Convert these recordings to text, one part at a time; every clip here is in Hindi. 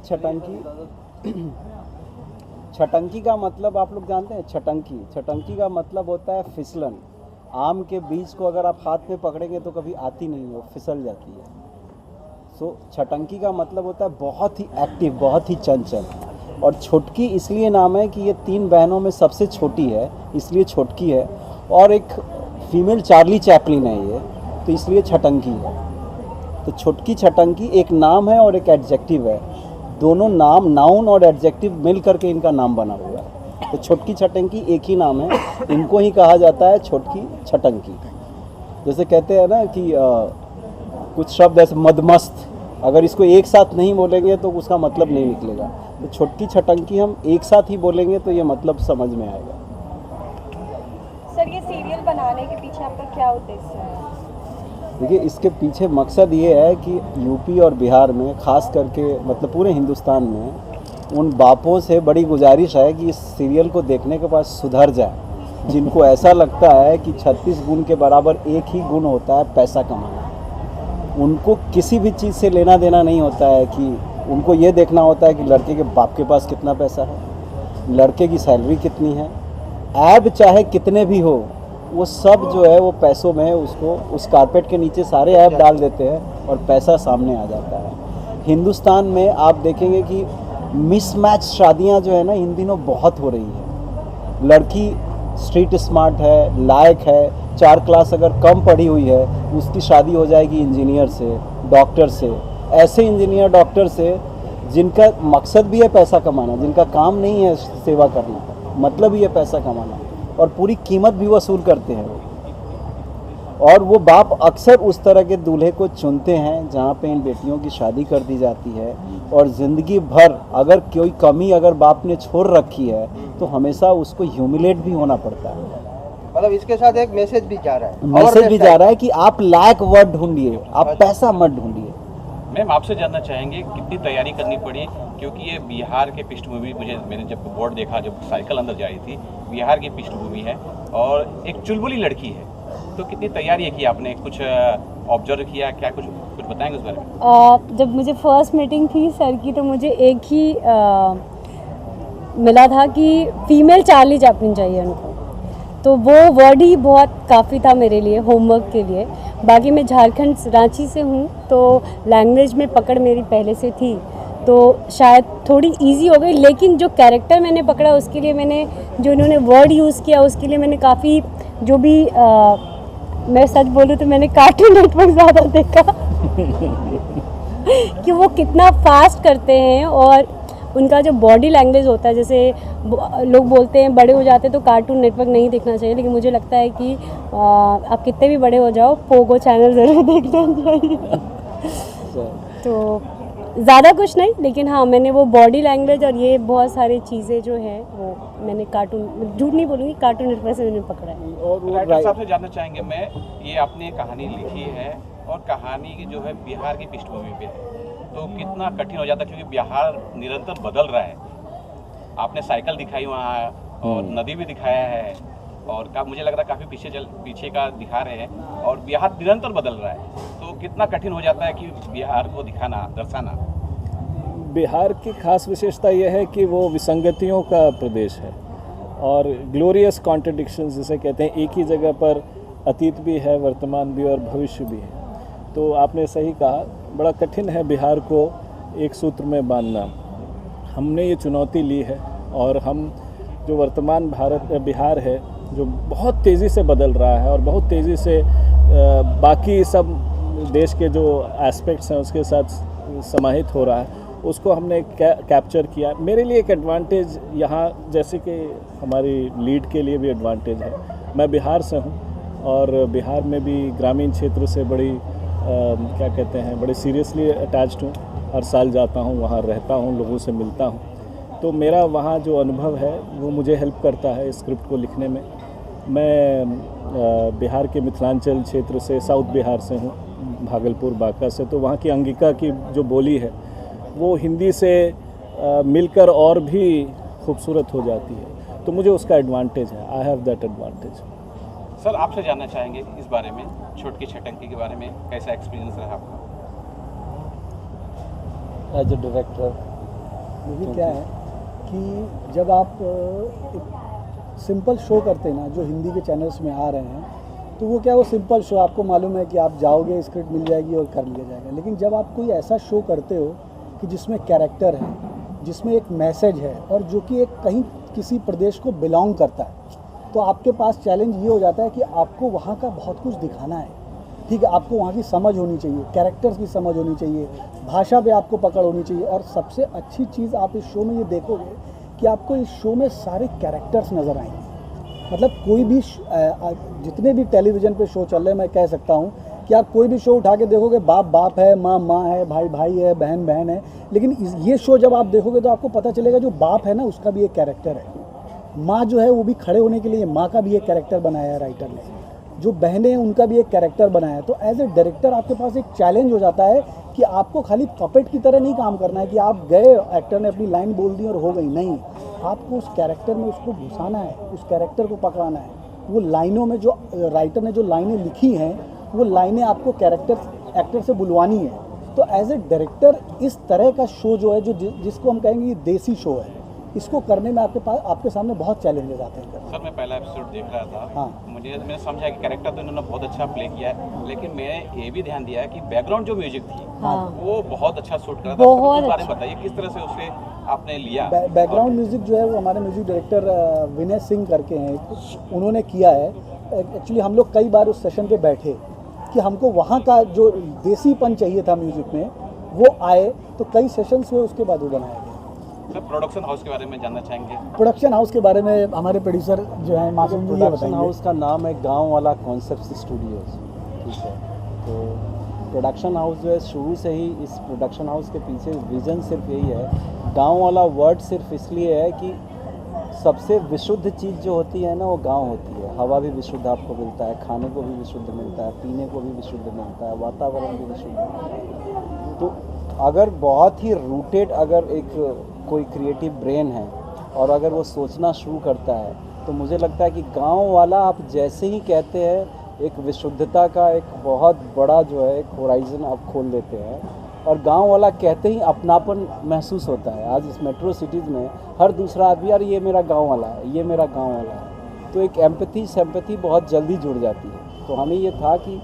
छटंकी छटंकी का मतलब आप लोग जानते हैं? छटंकी का मतलब होता है फिसलन। आम के बीज को अगर आप हाथ में पकड़ेंगे तो कभी आती नहीं है, फिसल जाती है। सो छटंकी का मतलब होता है बहुत ही एक्टिव, बहुत ही चंचल। और छोटकी इसलिए नाम है कि ये 3 बहनों में सबसे छोटी है, इसलिए छोटकी है। और एक फीमेल चार्ली चैपलिन है ये, तो इसलिए छटंकी है। तो छोटकी छटंकी एक नाम है और एक एडजेक्टिव है। दोनों नाम, नाउन और एडजेक्टिव मिल करके इनका नाम बना हुआ है। तो छोटकी छटंकी एक ही नाम है, इनको ही कहा जाता है छोटकी छटंकी। जैसे कहते हैं ना कि कुछ शब्द ऐसे मदमस्त, अगर इसको एक साथ नहीं बोलेंगे तो उसका मतलब नहीं निकलेगा। तो छोटकी छटंकी हम एक साथ ही बोलेंगे तो ये मतलब समझ में आएगा। सर, ये सीरियल बनाने के पीछे आपका क्या उद्देश्य है? देखिए, इसके पीछे मकसद ये है कि यूपी और बिहार में, खास करके मतलब पूरे हिंदुस्तान में, उन बापों से बड़ी गुजारिश है कि इस सीरियल को देखने के बाद सुधर जाए, जिनको ऐसा लगता है कि 36 गुण के बराबर एक ही गुण होता है पैसा कमाना। उनको किसी भी चीज़ से लेना देना नहीं होता है, कि उनको ये देखना होता है कि लड़के के बाप के पास कितना पैसा है, लड़के की सैलरी कितनी है, ऐब चाहे कितने भी हो, वो सब जो है वो पैसों में उसको उस कारपेट के नीचे सारे ऐप डाल देते हैं और पैसा सामने आ जाता है। हिंदुस्तान में आप देखेंगे कि मिसमैच शादियां जो है ना इन दिनों बहुत हो रही है। लड़की स्ट्रीट स्मार्ट है, लायक है, 4 क्लास अगर कम पढ़ी हुई है, उसकी शादी हो जाएगी इंजीनियर से, डॉक्टर से। ऐसे इंजीनियर डॉक्टर से जिनका मकसद भी है पैसा कमाना, जिनका काम नहीं है सेवा करना, मतलब ही है पैसा कमाना, और पूरी कीमत भी वसूल करते हैं वो। और वो बाप अक्सर उस तरह के दूल्हे को चुनते हैं जहाँ पे इन बेटियों की शादी कर दी जाती है। और ज़िंदगी भर अगर कोई कमी अगर बाप ने छोड़ रखी है तो हमेशा उसको ह्यूमिलेट भी होना पड़ता है। मतलब इसके साथ एक मैसेज भी जा रहा है, मैसेज भी जा रहा है कि आप लायक वर्ड ढूंढिए, आप पैसा मत ढूंढिए। मैम, आपसे जानना चाहेंगे कितनी तैयारी करनी पड़ी, क्योंकि ये बिहार के पृष्ठभूमि, मैंने जब बोर्ड देखा, जब साइकिल अंदर जा रही थी, बिहार की पृष्ठभूमि है और एक चुलबुली लड़की है, तो कितनी तैयारी की आपने? कुछ ऑब्जर्व किया क्या? कुछ बताएंगे उस बारे में? जब मुझे फर्स्ट मीटिंग थी सर की, तो मुझे एक ही मिला था कि फीमेल चार्ली चैपलिन चाहिए उनको। तो वो वर्ड ही बहुत काफ़ी था मेरे लिए होमवर्क के लिए। बाकी मैं झारखंड रांची से हूँ, तो लैंग्वेज में पकड़ मेरी पहले से थी, तो शायद थोड़ी इजी हो गई। लेकिन जो कैरेक्टर मैंने पकड़ा उसके लिए मैंने, जो इन्होंने वर्ड यूज़ किया उसके लिए मैंने काफ़ी, जो भी मैं सच बोलूँ तो मैंने कार्टून नेटवर्क ज़्यादा देखा कि वो कितना फास्ट करते हैं और उनका जो बॉडी लैंग्वेज होता है। जैसे लोग बोलते हैं बड़े हो जाते तो कार्टून नेटवर्क नहीं देखना चाहिए, लेकिन मुझे लगता है कि आप कितने भी बड़े हो जाओ, पोगो चैनल ज़रूर देखना चाहिए। तो ज़्यादा कुछ नहीं, लेकिन हाँ, मैंने वो बॉडी लैंग्वेज और ये बहुत सारी चीज़ें जो हैं वो मैंने कार्टून, झूठ नहीं बोलूँगी, कार्टून नेटवर्क से मैंने पकड़ा है। और राइटर साहब से जानना चाहेंगे मैं, ये आपने कहानी लिखी है और कहानी की जो है बिहार की पृष्ठभूमि पे है, तो कितना कठिन हो जाता है, क्योंकि बिहार निरंतर बदल रहा है। आपने साइकिल दिखाई वहाँ और नदी भी दिखाया है, और मुझे लग रहा है काफ़ी पीछे का दिखा रहे हैं, और बिहार निरंतर बदल रहा है, तो कितना कठिन हो जाता है कि बिहार को दिखाना, दर्शाना? बिहार की खास विशेषता यह है कि वो विसंगतियों का प्रदेश है और ग्लोरियस कॉन्ट्रडिक्शंस जिसे कहते हैं, एक ही जगह पर अतीत भी है, वर्तमान भी और भविष्य भी है। तो आपने सही कहा, बड़ा कठिन है बिहार को एक सूत्र में बांधना। हमने ये चुनौती ली है, और हम जो वर्तमान बिहार है, जो बहुत तेज़ी से बदल रहा है और बहुत तेज़ी से बाकी सब देश के जो एस्पेक्ट्स हैं उसके साथ समाहित हो रहा है, उसको हमने कैप्चर किया। मेरे लिए एक एडवांटेज यहाँ, जैसे कि हमारी लीड के लिए भी एडवांटेज है, मैं बिहार से हूँ और बिहार में भी ग्रामीण क्षेत्र से बड़ी क्या कहते हैं, बड़े सीरियसली अटैच्ड हूँ। हर साल जाता हूँ, वहाँ रहता हूँ, लोगों से मिलता हूँ, तो मेरा वहाँ जो अनुभव है वो मुझे हेल्प करता है स्क्रिप्ट को लिखने में। मैं बिहार के मिथिलांचल क्षेत्र से, साउथ बिहार से हूँ, भागलपुर बांका से, तो वहाँ की अंगिका की जो बोली है वो हिंदी से मिलकर और भी खूबसूरत हो जाती है, तो मुझे उसका एडवांटेज है। I have that advantage. Sir, आपसे जानना चाहेंगे इस बारे में, छोटकी छटंकी के बारे में, कैसा एक्सपीरियंस रहा आपका? एज ए डायरेक्टर, देखिए क्या है कि जब आप एक सिंपल शो करते हैं ना, जो हिंदी के चैनल्स में आ रहे हैं, तो वो क्या, वो सिंपल शो आपको मालूम है कि आप जाओगे, स्क्रिप्ट मिल जाएगी और कर लिया जाएगा। लेकिन जब आप कोई ऐसा शो करते हो कि जिसमें कैरेक्टर है, जिसमें एक मैसेज है, और जो कि एक कहीं किसी प्रदेश को बिलोंग करता है, तो आपके पास चैलेंज ये हो जाता है कि आपको वहाँ का बहुत कुछ दिखाना है। ठीक है, आपको वहाँ की समझ होनी चाहिए, कैरेक्टर्स की समझ होनी चाहिए, भाषा पे आपको पकड़ होनी चाहिए। और सबसे अच्छी चीज़ आप इस शो में ये देखोगे कि आपको इस शो में सारे कैरेक्टर्स नज़र आएंगे। मतलब कोई भी जितने भी टेलीविज़न पे शो चल रहे हैं, मैं कह सकता हूँ कि आप कोई भी शो उठा के देखोगे, बाप बाप है, माँ माँ है, भाई भाई है, बहन बहन है। लेकिन ये शो जब आप देखोगे तो आपको पता चलेगा जो बाप है ना, उसका भी एक कैरेक्टर है, माँ जो है वो भी खड़े होने के लिए माँ का भी एक कैरेक्टर बनाया है राइटर ने, जो बहनें हैं उनका भी एक कैरेक्टर बनाया है। तो एज ए डायरेक्टर आपके पास एक चैलेंज हो जाता है कि आपको खाली पपेट की तरह नहीं काम करना है कि आप गए, एक्टर ने अपनी लाइन बोल दी और हो गई। नहीं, आपको उस कैरेक्टर में उसको घुसाना है, उस कैरेक्टर को पकड़ाना है। वो लाइनों में जो राइटर ने जो लाइनें लिखी हैं, वो लाइनें आपको एक्टर से बुलवानी है। तो एज ए डायरेक्टर इस तरह का शो जो है, जो जिसको हम कहेंगे ये देसी शो है, इसको करने में आपके सामने बहुत चैलेंजेस आते हैं। सर मैं पहला एपिसोड देख रहा था, हाँ। मैंने समझा कि कैरेक्टर तो इन्होंने बहुत अच्छा प्ले किया है, लेकिन मैंने ये भी ध्यान दिया है कि बैकग्राउंड जो म्यूजिक थी वो बहुत अच्छा शूट करा था। बहुत उस बारे में बताइए किस तरह से उसे आपने लिया। बैकग्राउंड म्यूजिक जो है वो हमारे म्यूजिक डायरेक्टर विनय सिंह करके हैं, उन्होंने किया है। एक्चुअली हम लोग कई बार उस सेशन पे बैठे कि हमको वहाँ का जो देसीपन चाहिए था म्यूजिक में, वो आए, तो कई सेशंस हुए, उसके बाद वो बनाया गया। सर प्रोडक्शन हाउस के बारे में जानना चाहेंगे। प्रोडक्शन हाउस के बारे में हमारे प्रोड्यूसर जो है मासूम जी ये प्रोडक्शन बताएंगे। हाउस का नाम है गांव वाला कॉन्सेप्ट स्टूडियोज। ठीक है, तो प्रोडक्शन हाउस जो है शुरू से ही, इस प्रोडक्शन हाउस के पीछे विज़न सिर्फ यही है, गांव वाला वर्ड सिर्फ इसलिए है कि सबसे विशुद्ध चीज़ जो होती है ना, वो गांव होती है। हवा भी विशुद्ध आपको मिलता है, खाने को भी विशुद्ध मिलता है, पीने को भी विशुद्ध मिलता है, वातावरण भी विशुद्ध मिलता है। तो अगर बहुत ही रूटेड अगर एक कोई क्रिएटिव ब्रेन है और अगर वो सोचना शुरू करता है, तो मुझे लगता है कि गांव वाला आप जैसे ही कहते हैं, एक विशुद्धता का एक बहुत बड़ा जो है एक होराइजन आप खोल देते हैं। और गांव वाला कहते ही अपनापन महसूस होता है। आज इस मेट्रो सिटीज़ में हर दूसरा आदमी, यार ये मेरा गांव वाला है, ये मेरा गांव वाला है, तो एक एम्पैथी सिंपैथी बहुत जल्दी जुड़ जाती है। तो हमें ये था कि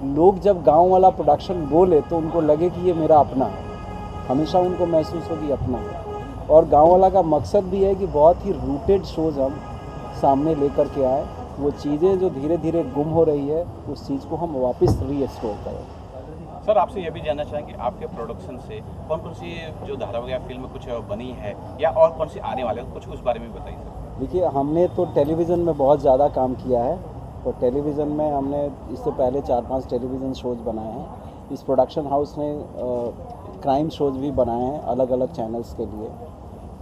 लोग जब गांव वाला प्रोडक्शन बोले तो उनको लगे कि ये मेरा अपना है, हमेशा उनको महसूस हो कि अपना है। और गांव वाला का मकसद भी है कि बहुत ही रूटेड शोज़ हम सामने लेकर के आए, वो चीज़ें जो धीरे धीरे गुम हो रही है, उस चीज़ को हम वापस रीएक्सप्लोर करें। सर आपसे ये भी जानना चाहेंगे, आपके प्रोडक्शन से कौन कौन सी जो धारावाहिक या फिल्म कुछ बनी है या और कौन सी आने वाले हैं, कुछ उस बारे में बताइए सर। देखिए, हमने तो टेलीविज़न में बहुत ज़्यादा काम किया है, और टेलीविज़न में हमने इससे पहले 4-5 टेलीविज़न शोज़ बनाए हैं। इस प्रोडक्शन हाउस ने क्राइम शोज़ भी बनाए हैं अलग अलग चैनल्स के लिए,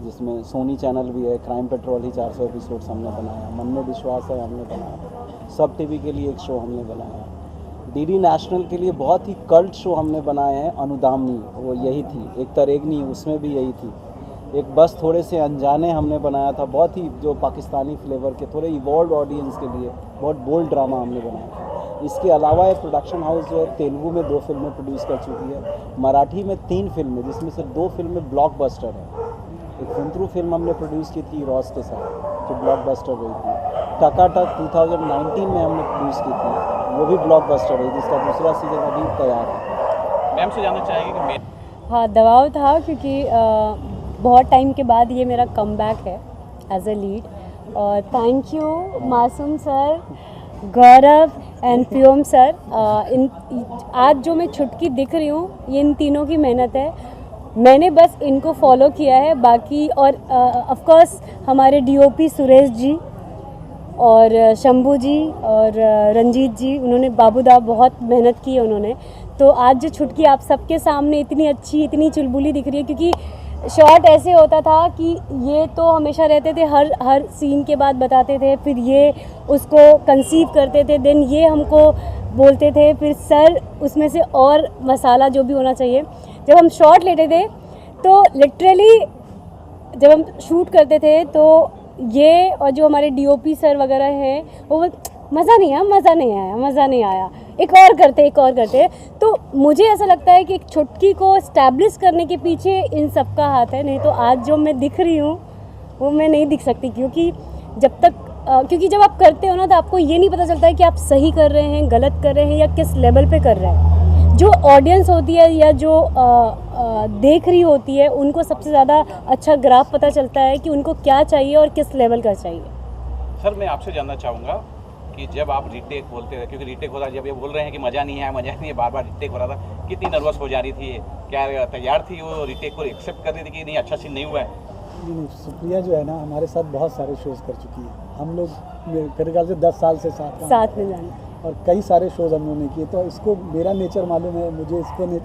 जिसमें सोनी चैनल भी है, क्राइम पेट्रोल ही 400 एपिसोड्स हमने बनाया, मन में विश्वास है हमने बनाया, सब टीवी के लिए एक शो हमने बनाया, डीडी नेशनल के लिए बहुत ही कल्ट शो हमने बनाए हैं, अनुदामनी, वो यही थी, एक तरेगनी उसमें भी यही थी, एक बस थोड़े से अनजाने हमने बनाया था, बहुत ही जो पाकिस्तानी फ्लेवर के थोड़े इवॉल्व ऑडियंस के लिए बहुत बोल्ड ड्रामा हमने बनाया। इसके अलावा एक प्रोडक्शन हाउस जो है तेलुगु में 2 फिल्में प्रोड्यूस कर चुकी है, मराठी में 3 फिल्में, जिसमें से 2 फिल्में ब्लॉकबस्टर हैं। एक फुंतरू फिल्म हमने प्रोड्यूस की थी रॉस के साथ, जो ब्लॉकबस्टर रही थी। टकाटक 2019 में हमने प्रोड्यूस की थी, वो भी ब्लॉकबस्टर है, जिसका दूसरा सीजन अभी तैयार है। मैम से जानना चाहेंगे कि मैं हाँ, दबाव था क्योंकि बहुत टाइम के बाद ये मेरा कमबैक है एज ए लीड। और थैंक यू मासूम सर, गौरव एंड प्योम सर। आज जो मैं छुटकी दिख रही हूँ, ये इन तीनों की मेहनत है। मैंने बस इनको फॉलो किया है, बाकी और ऑफ कोर्स हमारे डीओपी सुरेश जी और शंभू जी और रंजीत जी, उन्होंने बाबूदा बहुत मेहनत की है उन्होंने। तो आज जो छुटकी आप सबके सामने इतनी अच्छी, इतनी चुलबुली दिख रही है, क्योंकि शॉट ऐसे होता था कि ये तो हमेशा रहते थे, हर सीन के बाद बताते थे, फिर ये उसको कंसीव करते थे, देन ये हमको बोलते थे, फिर सर उसमें से और मसाला जो भी होना चाहिए। जब हम शॉट लेते थे तो लिटरली जब हम शूट करते थे तो ये और जो हमारे डीओपी सर वगैरह हैं, वो मज़ा नहीं आया। एक और करते। तो मुझे ऐसा लगता है कि एक छुटकी को इस्टेब्लिश करने के पीछे इन सब का हाथ है, नहीं तो आज जो मैं दिख रही हूँ वो मैं नहीं दिख सकती, क्योंकि जब आप करते हो ना तो आपको ये नहीं पता चलता है कि आप सही कर रहे हैं, गलत कर रहे हैं या किस लेवल पे कर रहे हैं। जो ऑडियंस होती है या जो देख रही होती है उनको सबसे ज़्यादा अच्छा ग्राफ पता चलता है कि उनको क्या चाहिए और किस लेवल का चाहिए। सर मैं आपसे जानना चाहूँगा कि जब आप रीटेक बोलते हैं, क्योंकि रीटेक हो रहा है, जब ये बोल रहे हैं कि मज़ा नहीं है, बार रीटेक हो रहा था, कितनी नर्वस हो जा रही थी, क्या तैयार थी वो रीटेक को एक्सेप्ट कर रही थी कि नहीं अच्छा सीन नहीं हुआ है? नहीं, सुप्रिया जो है ना हमारे साथ बहुत सारे शोज़ कर चुकी है। हम लोग मेरे ख्याल से 10 साल से साथ में जाना और कई सारे शोज़ हम लोगों ने किए, तो इसको मेरा नेचर मालूम है, मुझे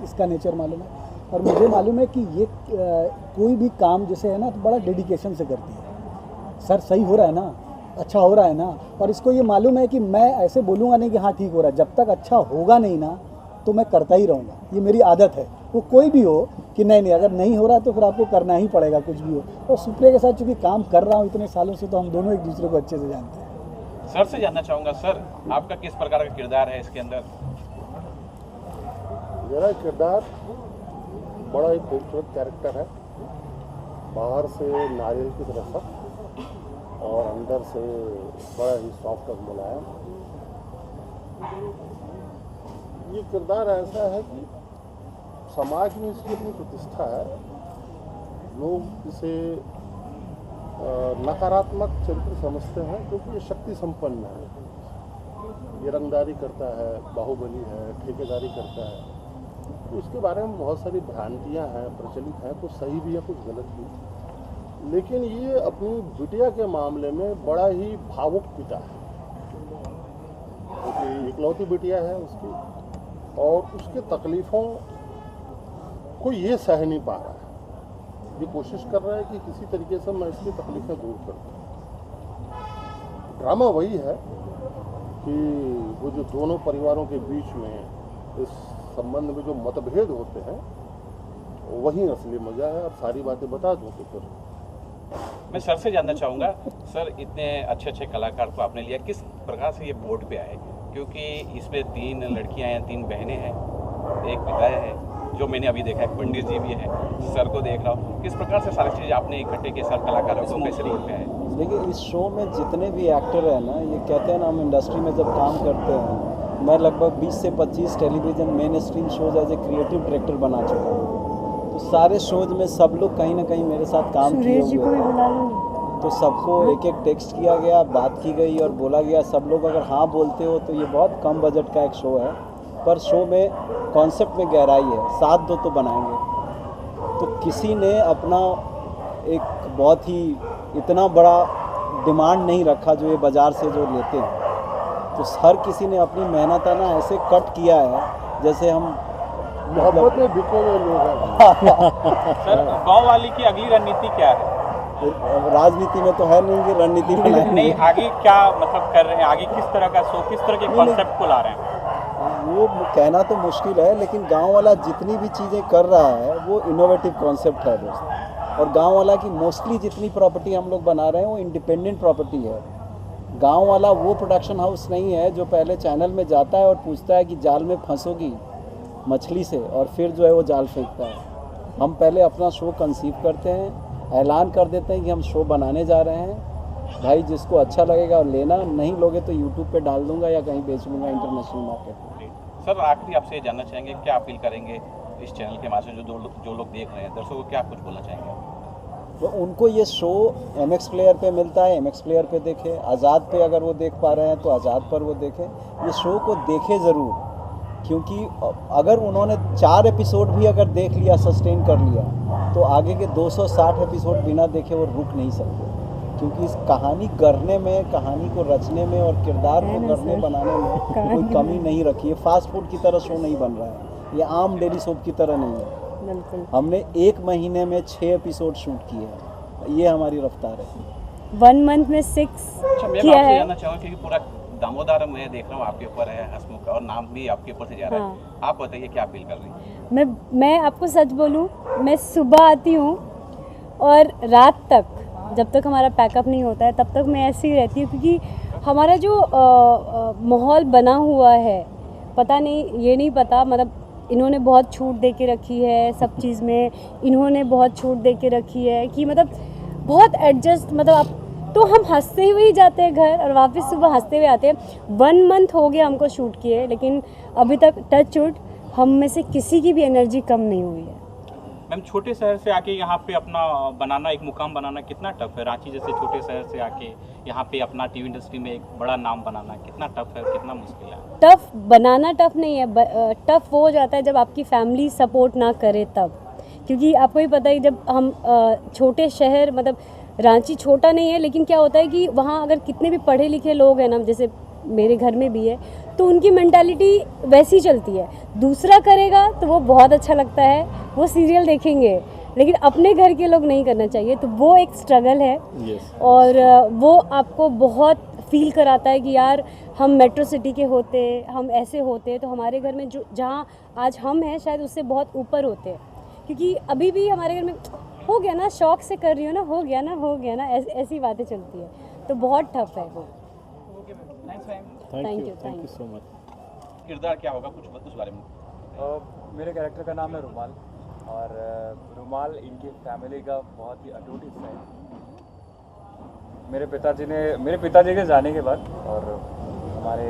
इसका नेचर मालूम है, और मुझे मालूम है कि ये कोई भी काम जैसे है ना तो बड़ा डेडिकेशन से करती है। सर सही हो रहा है ना, अच्छा हो रहा है ना, और इसको ये मालूम है कि मैं ऐसे बोलूँगा नहीं कि हाँ ठीक हो रहा है, जब तक अच्छा होगा नहीं ना तो मैं करता ही रहूँगा। ये मेरी आदत है, वो कोई भी हो कि नहीं अगर नहीं हो रहा तो फिर आपको करना ही पड़ेगा कुछ भी हो। और सुप्रिया के साथ चूँकि काम कर रहा हूँ इतने सालों से, तो हम दोनों एक दूसरे को अच्छे से जानते हैं। सर से जानना चाहूँगा, सर आपका किस प्रकार का किरदार है इसके अंदर? मेरा किरदार बड़ा ही खूबसूरत कैरेक्टर है, बाहर से नारियल की तरह सख्त और अंदर से बड़ा ही सॉफ्ट और मुलायम। ये किरदार ऐसा है कि समाज में इसकी अपनी प्रतिष्ठा है, लोग इसे नकारात्मक चरित्र समझते हैं क्योंकि ये शक्ति संपन्न है, ये रंगदारी करता है, बाहुबली है, ठेकेदारी करता है, तो इसके बारे में बहुत सारी भ्रांतियां हैं, प्रचलित हैं, कुछ सही भी है कुछ गलत भी। लेकिन ये अपनी बिटिया के मामले में बड़ा ही भावुक पिता है, क्योंकि इकलौती बिटिया है उसकी और उसके तकलीफ़ों को ये सह नहीं पा रहा है, ये कोशिश कर रहा है कि किसी तरीके से मैं इसकी तकलीफ़ें दूर कर दूँ। ड्रामा वही है कि वो जो दोनों परिवारों के बीच में इस संबंध में जो मतभेद होते हैं वही असली मज़ा है। और सारी बातें बता दूँ तो फिर मैं सर से जानना चाहूँगा, सर इतने अच्छे कलाकार को आपने लिया, किस प्रकार से ये बोर्ड पे आए? क्योंकि इसमें 3 लड़कियाँ हैं, 3 बहनें हैं, एक पिता है जो मैंने अभी देखा है, पंडित जी भी है, सर को देख रहा हूँ, किस प्रकार से सारी चीज़ आपने इकट्ठे के साथ कलाकारों को कैसे बोर्ड पे आए? देखिए इस शो में जितने भी एक्टर हैं ना, ये कहते हैं ना हम इंडस्ट्री में जब काम करते हैं, मैं लगभग 20 से 25 television mainstream shows as a creative director बना चुका हूँ। तो सारे शोज में सब लोग कहीं ना कहीं मेरे साथ काम किए हुए हैं, तो सबको एक एक टेक्स्ट किया गया, बात की गई और बोला गया। सब लोग अगर हाँ बोलते हो तो ये बहुत कम बजट का एक शो है, पर शो में कॉन्सेप्ट में गहराई है, साथ दो तो बनाएंगे। तो किसी ने अपना एक बहुत ही इतना बड़ा डिमांड नहीं रखा जो ये बाज़ार से जो लेते हैं, तो हर किसी ने अपनी मेहनत है ना ऐसे कट किया है जैसे हम मोहब्बत में बिके हुए लोग हैं। सर गाँव वाली की अगली रणनीति क्या है? राजनीति में तो है नहीं कि रणनीति बनाएंगे। नहीं, आगे क्या मतलब कर रहे हैं, आगे किस तरह का शो, किस तरह के कॉन्सेप्ट को ला रहे हैं? वो कहना तो मुश्किल है, लेकिन गांव वाला जितनी भी चीज़ें कर रहा है वो इनोवेटिव कॉन्सेप्ट है दोस्त। और गांव वाला की मोस्टली जितनी प्रॉपर्टी हम लोग बना रहे हैं वो इंडिपेंडेंट प्रॉपर्टी है। गांव वाला वो प्रोडक्शन हाउस नहीं है जो पहले चैनल में जाता है और पूछता है कि जाल में फंसोगी मछली से, और फिर जो है वो जाल फेंकता है। हम पहले अपना शो कंसीव करते हैं, ऐलान कर देते हैं कि हम शो बनाने जा रहे हैं, भाई जिसको अच्छा लगेगा और लेना, नहीं लोगे तो यूट्यूब पे डाल दूंगा या कहीं बेच लूँगा इंटरनेशनल मार्केट में। सर आखिरी आपसे जानना चाहेंगे, क्या अपील करेंगे इस चैनल के माध्यम से जो लोग देख रहे हैं, दर्शकों को क्या कुछ बोलना चाहेंगे? तो उनको ये शो MX प्लेयर पे मिलता है, MX प्लेयर पे देखें, आज़ाद पे अगर वो देख पा रहे हैं तो आज़ाद पर वो देखें। ये शो को देखें ज़रूर, क्योंकि अगर उन्होंने 4 एपिसोड भी अगर देख लिया, सस्टेन कर लिया, तो आगे के 260 एपिसोड बिना देखे वो रुक नहीं सकते। क्योंकि इस कहानी करने में, कहानी को रचने में और किरदार को करने बनाने में कोई कमी नहीं रखी है। फास्ट फूड की तरह शो नहीं बन रहा है, ये आम डेली सोप की तरह नहीं है। हमने 1 महीने में 6 एपिसोड शूट किए हैं, ये हमारी रफ्तार है। 1 मंथ में 6 किया है। जानना चाहूँगा क्योंकि पूरा दामोदर मैं देख रहा हूँ आपके ऊपर है, हसमुख, और नाम भी आपके ऊपर से जा रहा है। आप बताइए क्या अपील कर रही हैं? मैं आपको सच बोलूं, मैं सुबह आती हूं और रात तक, जब तक हमारा पैकअप नहीं होता है तब तक मैं ऐसी ही रहती हूँ, क्योंकि हमारा जो माहौल बना हुआ है, पता नहीं, ये नहीं पता, मतलब इन्होंने बहुत छूट दे के रखी है सब चीज़ में, इन्होंने बहुत छूट दे के रखी है कि मतलब बहुत एडजस्ट, मतलब आप तो हम हंसते हुए ही जाते हैं घर और वापस सुबह हंसते हुए आते हैं। 1 मंथ हो गया हमको शूट किए, लेकिन अभी तक टच वुड हम में से किसी की भी एनर्जी कम नहीं हुई है। मैम, छोटे शहर से आके यहाँ पे अपना बनाना, एक मुकाम बनाना कितना टफ है? रांची जैसे छोटे शहर से आके यहाँ पे अपना टीवी इंडस्ट्री में एक बड़ा नाम बनाना कितना टफ है, कितना मुश्किल है? टफ बनाना टफ नहीं है, टफ वो हो जाता है जब आपकी फैमिली सपोर्ट ना करे तब, क्योंकि आपको ही पता है जब हम छोटे शहर, मतलब रांची छोटा नहीं है, लेकिन क्या होता है कि वहाँ अगर कितने भी पढ़े लिखे लोग हैं ना, जैसे मेरे घर में भी है, तो उनकी मेंटालिटी वैसी चलती है। दूसरा करेगा तो वो बहुत अच्छा लगता है, वो सीरियल देखेंगे, लेकिन अपने घर के लोग नहीं करना चाहिए, तो वो एक स्ट्रगल है। और वो आपको बहुत फील कराता है कि यार हम मेट्रो सिटी के होते, हम ऐसे होते तो हमारे घर में जो जहाँ आज हम हैं शायद उससे बहुत ऊपर होते, क्योंकि अभी भी हमारे घर में हो गया ना, शौक से कर रही हो ना, हो गया ना, ऐसी बातें चलती है, तो बहुत टफ है वो। Thank you so much. किरदार क्या होगा, कुछ उस बारे में? मेरे कैरेक्टर का नाम है रुमाल, और रुमाल इनकी फैमिली का बहुत ही अटूट हिस्सा है। मेरे पिताजी के जाने के बाद और हमारे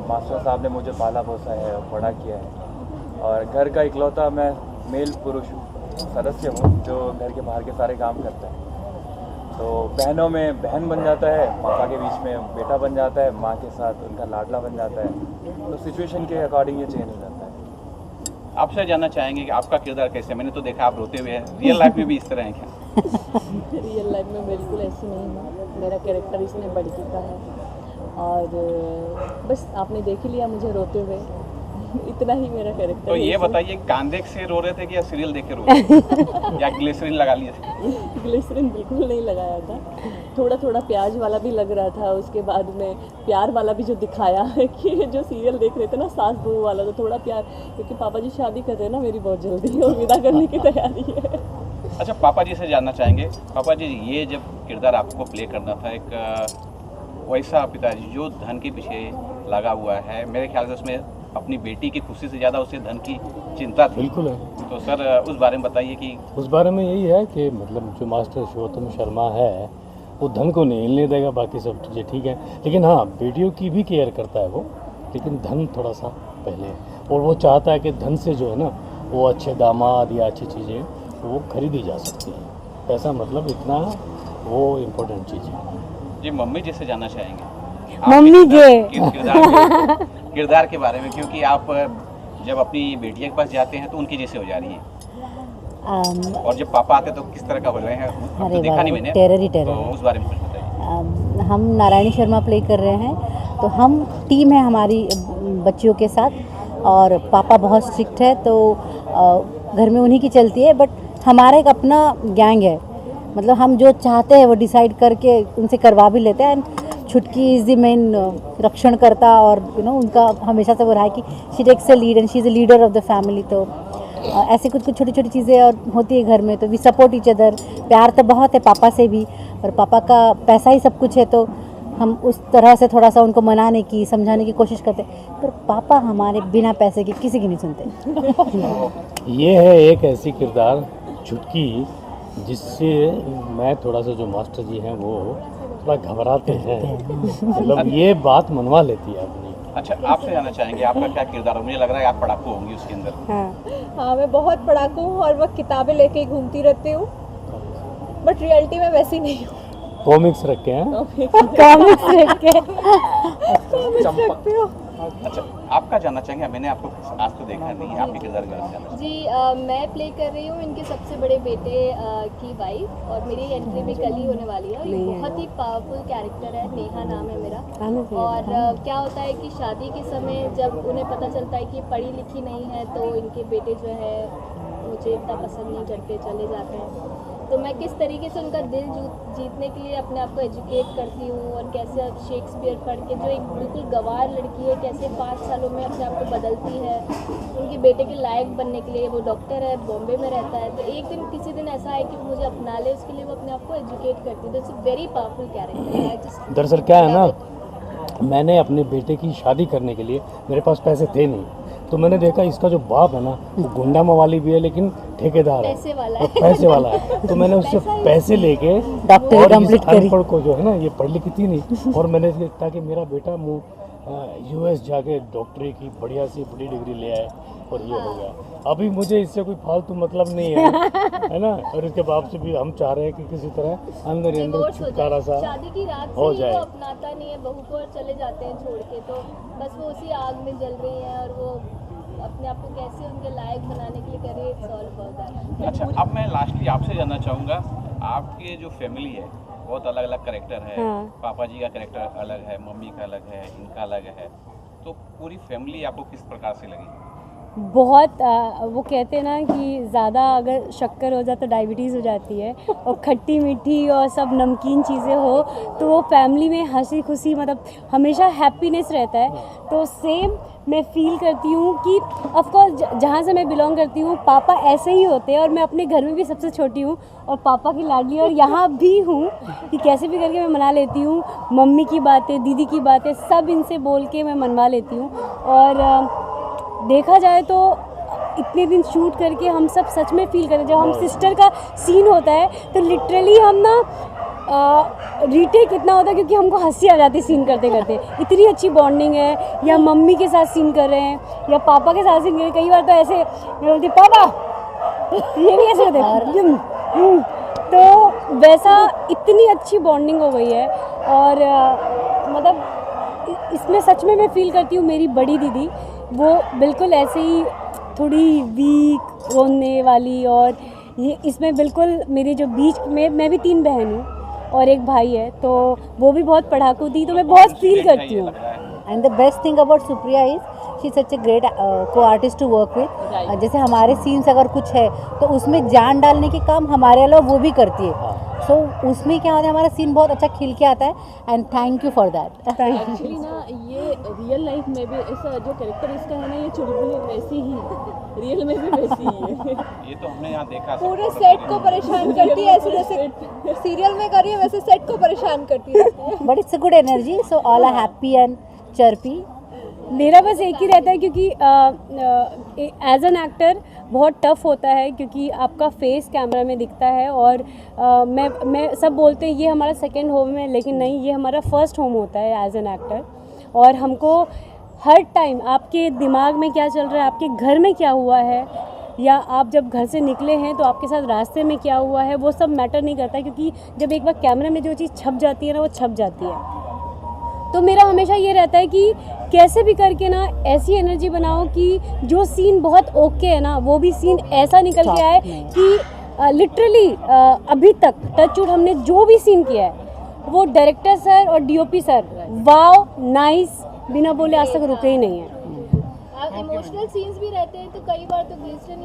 मास्टर साहब ने मुझे पाला पोसा है और बड़ा किया है, और घर का इकलौता मैं मेल पुरुष सदस्य हूँ जो घर के बाहर के सारे काम करता है। तो बहनों में बहन बन जाता है, पापा के बीच में बेटा बन जाता है, माँ के साथ उनका लाडला बन जाता है, तो सिचुएशन के अकॉर्डिंग ये चेंज हो जाता है। आपसे जानना चाहेंगे कि आपका किरदार कैसे है? मैंने तो देखा आप रोते हुए हैं, रियल लाइफ में भी इस तरह है क्या? रियल लाइफ में बिल्कुल ऐसी नहीं है, मेरा कैरेक्टर इसमें बड़की का है, और बस आपने देख ही लिया मुझे रोते हुए, इतना ही मेरा कैरेक्टर। तो ये बताइए, कान देख से रो रहे थे कि या सीरियल देख के रो रहे थे या ग्लिसरीन लगा लिए थे? ग्लिसरीन बिल्कुल नहीं लगाया था, थोड़ा थोड़ा प्याज वाला भी लग रहा था, उसके बाद में प्यार वाला भी जो दिखाया है कि जो सीरियल देख रहे थे ना सास बहू वाला, तो थोड़ा प्यार, क्योंकि पापा जी शादी कर रहे हैं ना मेरी बहुत जल्दी, और विदा करने की तैयारी है। अच्छा, पापा जी से जानना चाहेंगे, पापा जी ये जब किरदार आपको प्ले करना था, एक वैसा पिताजी जो धन के पीछे लगा हुआ है, मेरे ख्याल से उसमें अपनी बेटी की खुशी से ज़्यादा उसे धन की चिंता थी। बिल्कुल है। तो सर उस बारे में बताइए कि उस बारे में यही है कि मतलब जो मास्टर शिवोत्तम शर्मा है वो धन को नहीं हिलने देगा, बाकी सब चीज़ें ठीक है, लेकिन हाँ बेटियों की भी केयर करता है वो, लेकिन धन थोड़ा सा पहले, और वो चाहता है कि धन से जो है ना वो अच्छे दामाद या अच्छी चीज़ें वो खरीदी जा सकती हैं, पैसा मतलब इतना वो इम्पोर्टेंट चीज़ है। जी मम्मी जी से जानना चाहेंगे मम्मी किरदार के बारे में, क्योंकि आप जब अपनी बेटिया के पास जाते हैं तो उनकी जैसे हो जा रही है, और जब पापा आते तो किस तरह का हो रहे हैं, तो देखा नहीं मैंने, तो उस बारे में कुछ बताइए। हम नारायणी शर्मा प्ले कर रहे हैं, तो हम टीम है हमारी बच्चियों के साथ, और पापा बहुत स्ट्रिक्ट है तो घर में उन्हीं की चलती है, बट हमारा एक अपना गैंग है, मतलब हम जो चाहते हैं वो डिसाइड करके उनसे करवा भी लेते हैं। छुटकी इज़ द मेन रक्षण करता, और उनका हमेशा से वो रहा है कि she takes a lead and she is a leader of the family. तो ऐसे कुछ छोटी छोटी चीज़ें और होती है घर में, तो वी सपोर्ट ईच अदर। प्यार तो बहुत है पापा से भी, और पापा का पैसा ही सब कुछ है, तो हम उस तरह से थोड़ा सा उनको मनाने की समझाने की कोशिश करते हैं, पर पापा हमारे बिना पैसे के किसी की नहीं सुनते। ये है एक ऐसी किरदार छुटकी जिससे मैं थोड़ा सा, जो मास्टर जी हैं वो थोड़ा घबराते हैं, मतलब ये बात मनवा लेती है अपनी। अच्छा, आपसे जानना चाहेंगे आपका क्या किरदार है? मुझे लग रहा है आप पढ़ाकू होंगी उसके अंदर। हाँ, मैं बहुत पढ़ाकू हूँ, और वह किताबें लेके ही घूमती रहती हूँ, बट रियलिटी में वैसी नहीं हूँ। कॉमिक्स रखे हैं, कॉमिक्स रखे अच्छा, आपका जानना चाहेंगे, मैंने आपको आज तो देखा नहीं, आपके किरदार का जानना जी। मैं प्ले कर रही हूँ इनके सबसे बड़े बेटे की वाइफ, और मेरी एंट्री भी कल ही होने वाली है। ये बहुत ही पावरफुल कैरेक्टर है, नेहा नाम है मेरा। और क्या होता है कि शादी के समय जब उन्हें पता चलता है कि पढ़ी लिखी नहीं है, तो इनके बेटे जो है मुझे इतना पसंद नहीं करते, चले जाते हैं। तो मैं किस तरीके से उनका दिल जीतने के लिए अपने आप को एजुकेट करती हूँ, और कैसे शेक्सपियर पढ़ के, जो एक बिल्कुल गंवार लड़की है, कैसे 5 सालों में अपने आप को बदलती है उनके बेटे के लायक बनने के लिए। वो डॉक्टर है, बॉम्बे में रहता है, तो एक दिन किसी दिन ऐसा है कि वो मुझे अपना ले, उसके लिए वो अपने आप को एजुकेट करती है। तो it's a very powerful character है। दरअसल क्या है ना मैंने अपने बेटे की शादी करने के लिए, मेरे पास पैसे थे नहीं, तो मैंने देखा इसका जो बाप है ना वो गुंडा मवाली भी है लेकिन ठेकेदार है, पैसे वाला है। तो मैंने उससे पैसे लेके डॉक्टरी और इस कंप्लीट करी। अनपढ़ को जो है ना, ये पढ़ लिखी थी नहीं, और मैंने ताकि मेरा बेटा US जाके डॉक्टरी की बढ़िया सी बड़ी डिग्री ले आए और ये हो गया। अभी मुझे इससे कोई फालतू मतलब नहीं है ना। और इसके बाप से भी हम चाह रहे हैं कि किसी तरह अंदर ही अंदर छुटकारा सा शादी की रात हो से जाए। वो अपनाता नहीं है बहू को और चले जाते हैं छोड़ के, तो बस वो उसी आग में जल रही हैं और वो अपने आप को कैसे उनके लायक बनाने के लिए कर रही है। It's all about that. अच्छा, अब मैं लास्टली आपसे जानना चाहूँगा, आपके जो फैमिली है बहुत अलग अलग कैरेक्टर है। हाँ। पापा जी का कैरेक्टर अलग है, मम्मी का अलग है, इनका अलग है, तो पूरी फैमिली आपको किस प्रकार से लगी? बहुत वो कहते हैं ना कि ज़्यादा अगर शक्कर हो जाए तो डायबिटीज़ हो जाती है, और खट्टी मीठी और सब नमकीन चीज़ें हो तो वो फैमिली में हंसी खुशी, मतलब हमेशा हैप्पीनेस रहता है। तो सेम मैं फील करती हूँ कि ऑफ कोर्स जहाँ से मैं बिलोंग करती हूँ पापा ऐसे ही होते हैं, और मैं अपने घर में भी सबसे छोटी हूँ और पापा की लाडली, और यहाँ भी हूँ कि कैसे भी करके मैं मना लेती हूँ। मम्मी की बातें, दीदी की बातें, सब इनसे बोल के मैं मनवा लेती हूँ। और देखा जाए तो इतने दिन शूट करके हम सब सच में फील करते, जब हम सिस्टर का सीन होता है तो लिटरली हम ना रीटेक इतना होता है क्योंकि हमको हंसी आ जाती है सीन करते करते, इतनी अच्छी बॉन्डिंग है। या मम्मी के साथ सीन कर रहे हैं या पापा के साथ सीन कर रहे हैं, कई बार तो ऐसे मैं बोलती पापा ये भी ऐसे होते हैं, तो वैसा इतनी अच्छी बॉन्डिंग हो गई है। और मतलब इसमें सच में मैं फील करती हूँ मेरी बड़ी दीदी वो बिल्कुल ऐसे ही थोड़ी वीक रोने वाली, और ये इसमें बिल्कुल मेरे जो बीच में, मैं भी 3 बहन हूँ और एक भाई है, तो वो भी बहुत पढ़ाकू थी, तो मैं बहुत फील करती हूँ। And the best thing about Supriya is she is such a great को आर्टिस्ट टू वर्क विद। जैसे हमारे सीन्स अगर कुछ है तो उसमें जान डालने के काम हमारे अलावा वो भी करती है। सो उसमें क्या होता है, हमारा सीन बहुत अच्छा खिल के आता है, and thank you for that. Actually ना ये रियल लाइफ में भी ऐसा जो कैरेक्टर इसका है ना, ये चुलबुली वैसी ही रियल में भी वैसी ही है। ये तो हमने यहाँ देखा, पूरे सेट को परेशान करती है, ऐसे जैसे सीरियल में कर रही है वैसे सेट को परेशान करती है। But it's a good energy, so all are happy and chirpy. मेरा बस एक ही रहता है क्योंकि एज एन एक्टर बहुत टफ होता है, क्योंकि आपका फेस कैमरा में दिखता है, और मैं सब बोलते हैं ये हमारा सेकंड होम है, लेकिन नहीं, ये हमारा फर्स्ट होम होता है एज एन एक्टर। और हमको हर टाइम आपके दिमाग में क्या चल रहा है, आपके घर में क्या हुआ है, या आप जब घर से निकले हैं तो आपके साथ रास्ते में क्या हुआ है, वो सब मैटर नहीं करता, क्योंकि जब एक बार कैमरे में जो चीज़ छप जाती है ना, वो छप जाती है। तो मेरा हमेशा ये रहता है कि कैसे भी करके ना ऐसी एनर्जी बनाओ कि जो सीन बहुत ओके है ना, वो भी सीन ऐसा निकल के आए कि लिटरली अभी तक टचवुड हमने जो भी सीन किया है वो डायरेक्टर सर और DOP सर वाव नाइस बिना बोले आज तक रुके ही नहीं है। इमोशनल सीन्स भी रहते हैं तो कई बार तो ग्लिसरीन